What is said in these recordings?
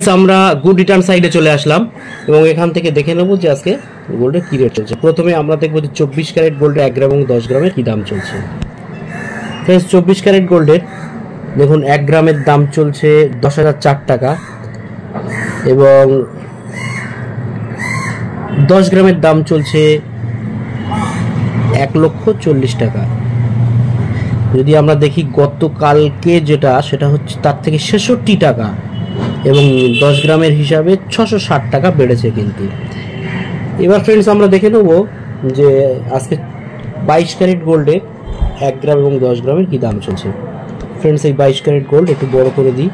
আমরা good return সাইডে চলে আসলাম এবং এখান থেকে দেখে নেব যে আজকে গোল্ডের কি রেট চলছে। প্রথমে আমরা দেখব যে 24 ক্যারেট গোল্ডের 1 গ্রাম এবং 10 গ্রামের কি দাম চলছে। ফ্রেন্ডস, 24 ক্যারেট গোল্ডের দেখুন 1 গ্রামের দাম চলছে 10,004 টাকা এবং 10 গ্রামের দাম চলছে 1,40,00,000 টাকা। যদি আমরা দেখি গতকালকে যেটা সেটা হচ্ছে তার থেকে 66 টাকা এবং 10 গ্রামের হিসাবে 660 টাকা বেড়েছে কিন্তু। এবার ফ্রেন্ডস আমরা দেখে নেব যে আজকে 22 ক্যারেট গোল্ডে 1 গ্রাম এবং 10 গ্রামের কি দাম চলছে। ফ্রেন্ডস, এই 22 ক্যারেট গোল্ড একটু বড় করে দিই,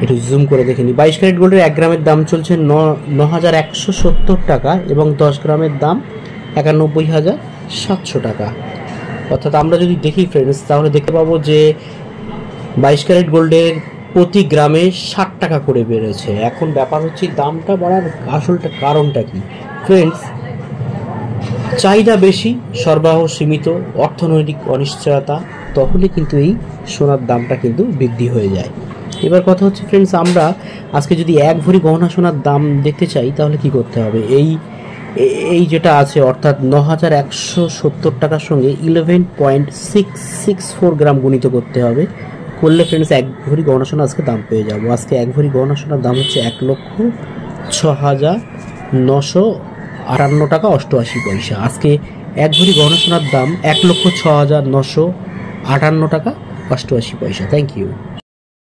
একটু জুম করে দেখে নিই। 22 ক্যারেট গোল্ডের 1 গ্রামের দাম চলছে 9,170 টাকা এবং 10 গ্রামের দাম 91,700 টাকা। অর্থাৎ আমরা যদি দেখি ফ্রেন্ডস তাহলে দেখতে পাবো যে 22 ক্যারেট গোল্ডের প্রতি গ্রামে 60 টাকা করে বেড়েছে। এখন ব্যাপার হচ্ছে দামটা বাড়ার আসলটা কারণটা কি। ফ্রেন্ডস, চাহিদা বেশি, সরবরাহ সীমিত, অর্থনৈতিক অনিশ্চয়তা, তখনই কিন্তু এই সোনার দামটা কিন্তু বৃদ্ধি হয়ে যায়। এবার কথা হচ্ছে ফ্রেন্ডস, আমরা আজকে যদি 1 ভরি গহনা সোনার দাম দেখতে চাই তাহলে কি করতে হবে। এই যেটা আছে অর্থাৎ 9,170 টাকার সঙ্গে 11.664 গ্রাম গুণিত করতে হবে। করলে ফ্রেন্ডস 1 ভরি গহনা সোনা আজকে দাম পেয়ে যাবো। আজকে 1 ভরি গহনা সোনার দাম হচ্ছে 1,06,958 টাকা 88 পয়সা। আজকে 1 ভরি গহনা সোনার দাম 1,06,958 টাকা 88 পয়সা। Thank you.